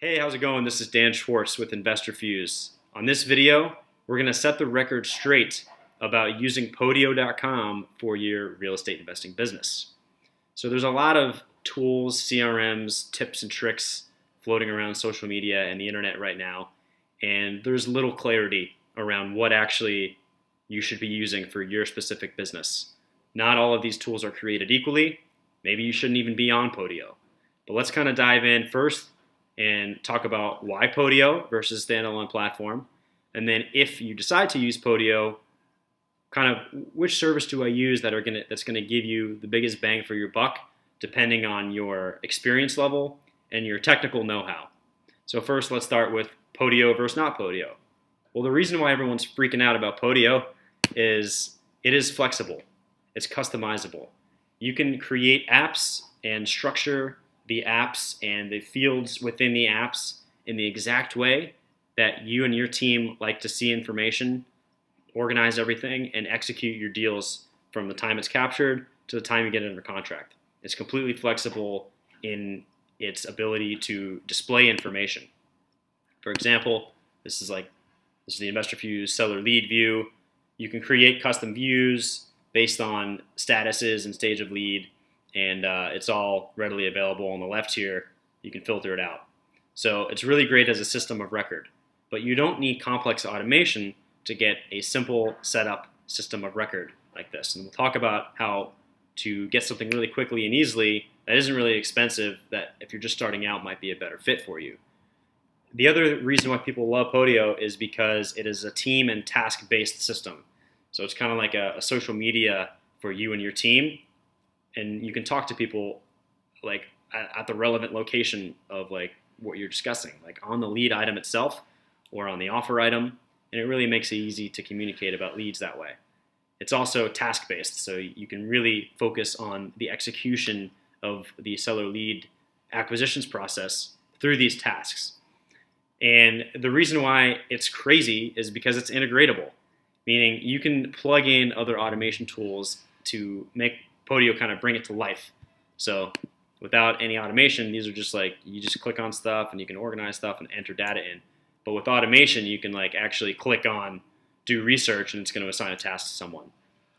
Hey, how's it going? This is Dan Schwartz with InvestorFuse. On this video, we're going to set the record straight about using Podio.com for your real estate investing business. So there's a lot of tools, CRMs, tips and tricks floating around social media and the internet right now, and there's little clarity around what actually you should be using for your specific business. Not all of these tools are created equally. Maybe you shouldn't even be on Podio. But let's kind of dive in first and talk about why Podio versus standalone platform. And then if you decide to use Podio, kind of which service do I use that's gonna give you the biggest bang for your buck, depending on your experience level and your technical know-how. So first, let's start with Podio versus not Podio. Well, the reason why everyone's freaking out about Podio is it is flexible. It's customizable. You can create apps and structure the apps and the fields within the apps in the exact way that you and your team like to see information, organize everything, and execute your deals from the time it's captured to the time you get it under contract. It's completely flexible in its ability to display information. For example, this is the InvestorFuse seller lead view. You can create custom views based on statuses and stage of lead, and it's all readily available on the left here. You can filter it out. So it's really great as a system of record, but you don't need complex automation to get a simple setup system of record like this. And we'll talk about how to get something really quickly and easily that isn't really expensive, that if you're just starting out might be a better fit for you. The other reason why people love Podio is because it is a team and task-based system. So it's kind of like a social media for you and your team. And you can talk to people like at the relevant location of like what you're discussing, like on the lead item itself or on the offer item. And it really makes it easy to communicate about leads that way. It's also task-based, so you can really focus on the execution of the seller lead acquisitions process through these tasks. And the reason why it's crazy is because it's integratable, meaning you can plug in other automation tools to make Podio kind of bring it to life. So without any automation, these are just like, you just click on stuff and you can organize stuff and enter data in. But with automation, you can like actually click on do research and it's going to assign a task to someone.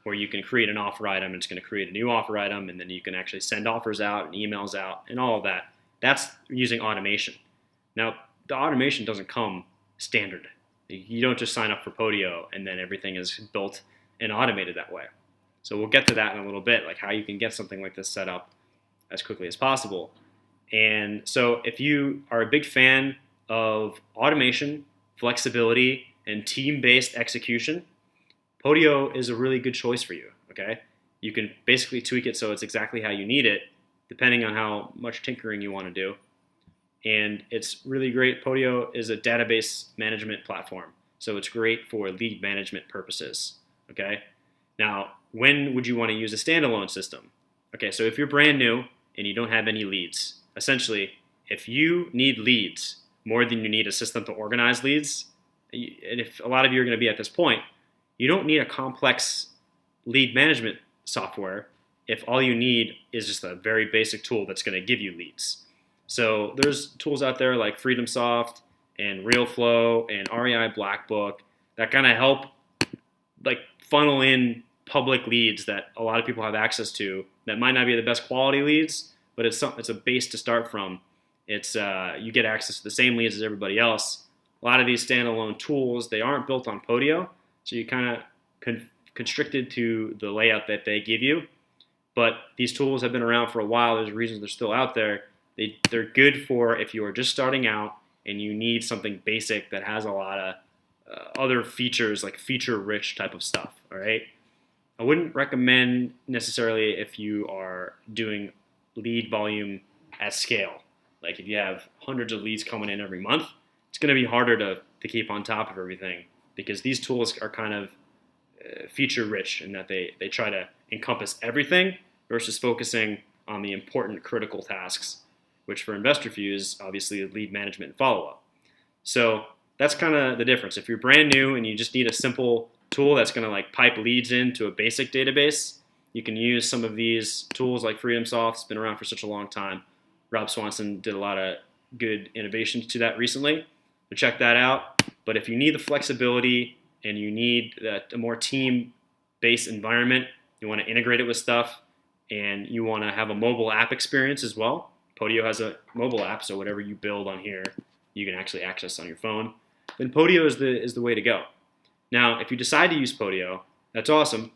Or you can create an offer item and it's going to create a new offer item, and then you can actually send offers out and emails out and all of that. That's using automation. Now, the automation doesn't come standard. You don't just sign up for Podio and then everything is built and automated that way. So we'll get to that in a little bit, like how you can get something like this set up as quickly as possible. And so if you are a big fan of automation, flexibility, and team-based execution, Podio is a really good choice for you, okay? You can basically tweak it so it's exactly how you need it, depending on how much tinkering you want to do. And it's really great. Podio is a database management platform, so it's great for lead management purposes, okay? Now, when would you want to use a standalone system? Okay, so if you're brand new and you don't have any leads, essentially, if you need leads more than you need a system to organize leads, and if a lot of you are going to be at this point, you don't need a complex lead management software if all you need is just a very basic tool that's going to give you leads. So there's tools out there like FreedomSoft and RealFlow and REI Blackbook that kind of help like funnel in public leads that a lot of people have access to that might not be the best quality leads, but it's a base to start from. It's you get access to the same leads as everybody else. A lot of these standalone tools, they aren't built on Podio, so you kind of constricted to the layout that they give you. But these tools have been around for a while. There's reasons they're still out there. They're good for if you are just starting out and you need something basic that has a lot of other features, like feature-rich type of stuff, all right? I wouldn't recommend necessarily if you are doing lead volume at scale. Like if you have hundreds of leads coming in every month, it's going to be harder to keep on top of everything because these tools are kind of feature-rich in that they try to encompass everything versus focusing on the important critical tasks, which for InvestorFuse, obviously lead management and follow-up. So that's kind of the difference. If you're brand new and you just need a simple tool that's going to like pipe leads into a basic database, you can use some of these tools like FreedomSoft. It's been around for such a long time. Rob Swanson did a lot of good innovations to that recently. So check that out. But if you need the flexibility and you need a more team-based environment, you want to integrate it with stuff, and you want to have a mobile app experience as well. Podio has a mobile app, so whatever you build on here, you can actually access on your phone. Then Podio is the way to go. Now, if you decide to use Podio, that's awesome.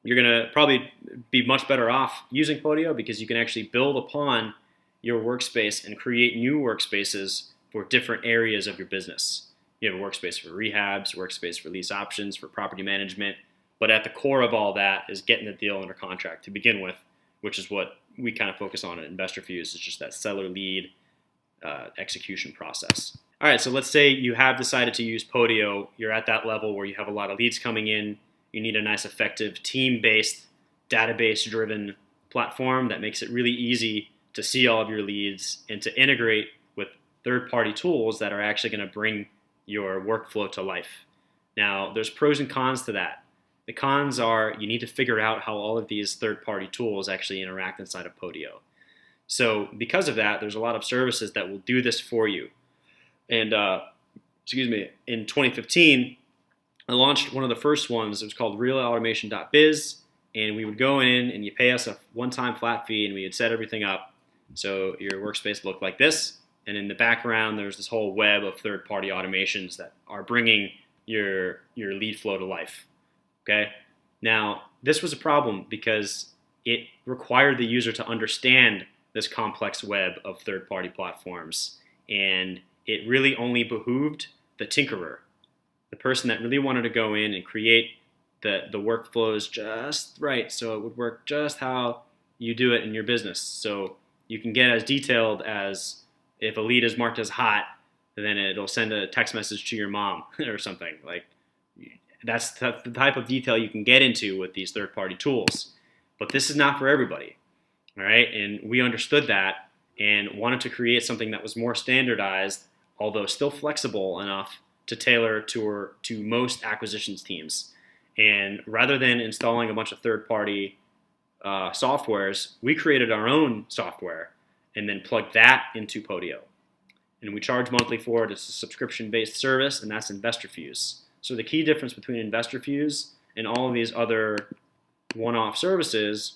You're going to probably be much better off using Podio because you can actually build upon your workspace and create new workspaces for different areas of your business. You have a workspace for rehabs, workspace for lease options, for property management, but at the core of all that is getting the deal under contract to begin with, which is what we kind of focus on at InvestorFuse. Is just that seller lead execution process. All right, so let's say you have decided to use Podio. You're at that level where you have a lot of leads coming in. You need a nice, effective, team-based, database-driven platform that makes it really easy to see all of your leads and to integrate with third-party tools that are actually going to bring your workflow to life. Now, there's pros and cons to that. The cons are you need to figure out how all of these third-party tools actually interact inside of Podio. So because of that, there's a lot of services that will do this for you. And in 2015, I launched one of the first ones. It was called realautomation.biz, and we would go in and you pay us a one-time flat fee, and we would set everything up so your workspace looked like this. And in the background, there's this whole web of third-party automations that are bringing your lead flow to life. Okay. Now, this was a problem because it required the user to understand this complex web of third-party platforms, and it really only behooved the tinkerer, the person that really wanted to go in and create the workflows just right so it would work just how you do it in your business. So you can get as detailed as if a lead is marked as hot, then it'll send a text message to your mom or something. Like, that's the type of detail you can get into with these third-party tools. But this is not for everybody, all right? And we understood that and wanted to create something that was more standardized, although still flexible enough to tailor to most acquisitions teams. And rather than installing a bunch of third-party softwares, we created our own software and then plugged that into Podio. And we charge monthly for it. It's a subscription-based service, and that's InvestorFuse. So the key difference between InvestorFuse and all of these other one-off services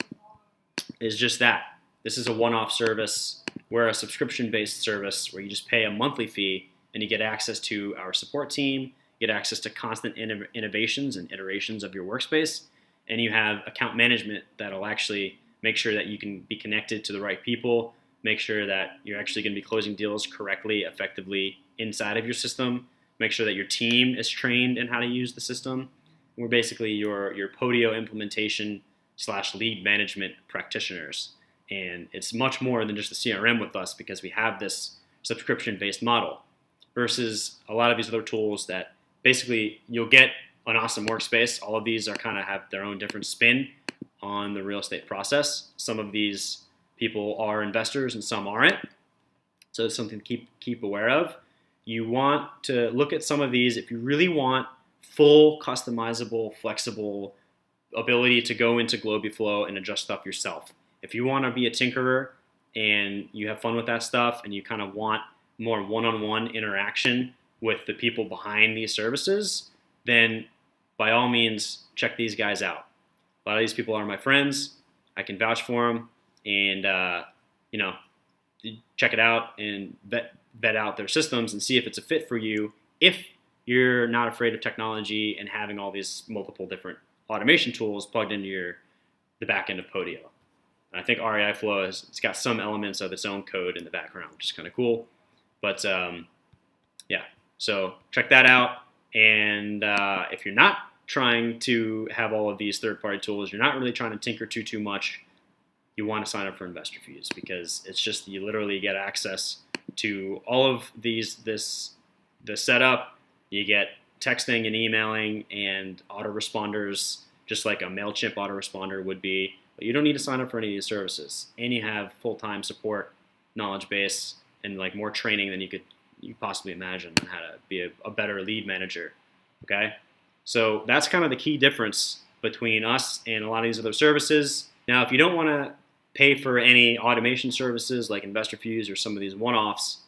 is just that. This is a one-off service. We're a subscription-based service where you just pay a monthly fee and you get access to our support team, you get access to constant innovations and iterations of your workspace, and you have account management that'll actually make sure that you can be connected to the right people, make sure that you're actually going to be closing deals correctly, effectively inside of your system, make sure that your team is trained in how to use the system. We're basically your Podio implementation / lead management practitioners. And it's much more than just a CRM with us because we have this subscription-based model versus a lot of these other tools that basically you'll get an awesome workspace. All of these are kind of have their own different spin on the real estate process. Some of these people are investors and some aren't. So it's something to keep aware of. You want to look at some of these if you really want full, customizable, flexible ability to go into Globiflow and adjust stuff yourself. If you want to be a tinkerer and you have fun with that stuff and you kind of want more one-on-one interaction with the people behind these services, then by all means, check these guys out. A lot of these people are my friends. I can vouch for them, and check it out and vet out their systems and see if it's a fit for you. If you're not afraid of technology and having all these multiple different automation tools plugged into the back end of Podio. I think REI Flow it's got some elements of its own code in the background, which is kind of cool. But yeah, so check that out. And if you're not trying to have all of these third-party tools, you're not really trying to tinker too much, you want to sign up for InvestorFuse because it's just you literally get access to all of the setup. You get texting and emailing and autoresponders, just like a MailChimp autoresponder would be. But you don't need to sign up for any of these services. And you have full-time support, knowledge base, and like more training than you could possibly imagine on how to be a better lead manager. Okay? So that's kind of the key difference between us and a lot of these other services. Now, if you don't want to pay for any automation services like InvestorFuse or some of these one-offs,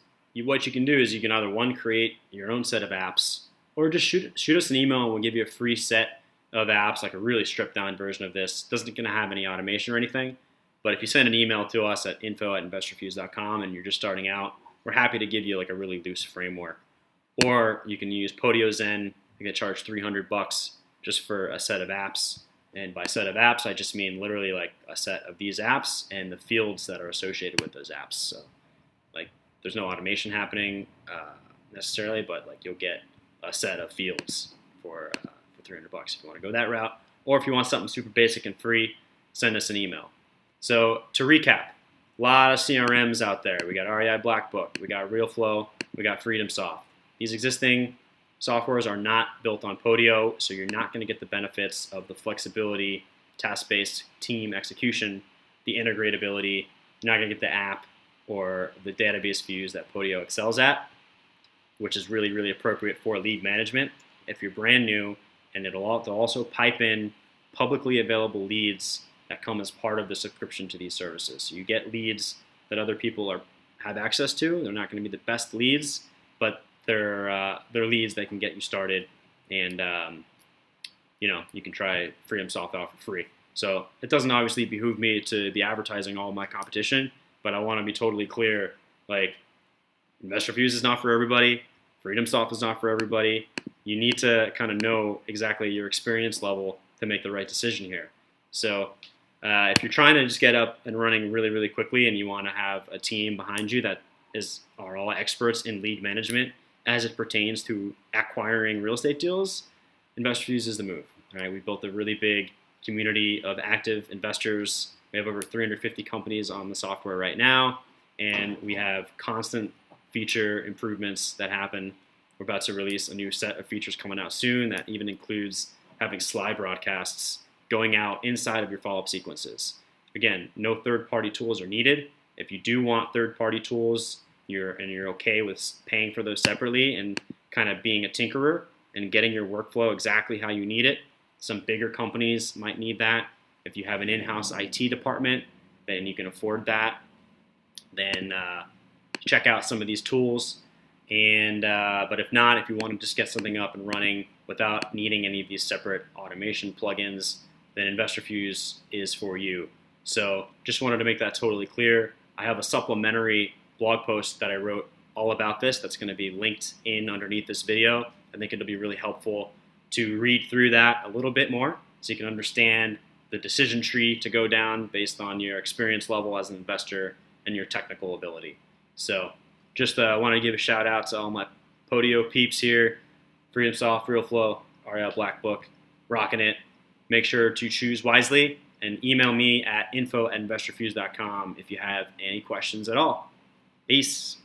what you can do is you can either create your own set of apps, or just shoot us an email and we'll give you a free set of apps, like a really stripped down version of this. Doesn't gonna have any automation or anything, but if you send an email to us at info@investorfuse.com and you're just starting out, we're happy to give you like a really loose framework. Or you can use Podio Zen. You get charged $300 just for a set of apps. And by set of apps, I just mean literally like a set of these apps and the fields that are associated with those apps. So like there's no automation happening necessarily, but like you'll get a set of fields for $300 if you want to go that route. Or if you want something super basic and free, send us an email. So to recap, a lot of CRMs out there. We got REI Black Book, we got RealFlow, we got FreedomSoft. These existing softwares are not built on Podio, so you're not going to get the benefits of the flexibility, task-based team execution, the integratability. You're not going to get the app or the database views that Podio excels at, which is really, really appropriate for lead management if you're brand new, and they'll also pipe in publicly available leads that come as part of the subscription to these services. So you get leads that other people have access to. They're not going to be the best leads, but they're leads that can get you started, and you can try FreedomSoft out for free. So it doesn't obviously behoove me to be advertising all of my competition, but I want to be totally clear, like InvestorFuse is not for everybody, FreedomSoft is not for everybody. You need to kind of know exactly your experience level to make the right decision here. So if you're trying to just get up and running really, really quickly and you want to have a team behind you that are all experts in lead management as it pertains to acquiring real estate deals, InvestorFuse is the move. All right, we've built a really big community of active investors. We have over 350 companies on the software right now, and we have constant feature improvements that happen. We're about to release a new set of features coming out soon that even includes having slide broadcasts going out inside of your follow-up sequences. Again, no third-party tools are needed. If you do want third-party tools, you're okay with paying for those separately and kind of being a tinkerer and getting your workflow exactly how you need it. Some bigger companies might need that. If you have an in-house IT department, then you can afford that. Then check out some of these tools. And but if not, if you want to just get something up and running without needing any of these separate automation plugins, then InvestorFuse is for you. So just wanted to make that totally clear. I have a supplementary blog post that I wrote all about this that's going to be linked in underneath this video. I think it'll be really helpful to read through that a little bit more so you can understand the decision tree to go down based on your experience level as an investor and your technical ability. So just want to give a shout out to all my Podio peeps here, FreedomSoft, RealFlow, REI Black Book, rocking it. Make sure to choose wisely and email me at info@investorfuse.com if you have any questions at all. Peace.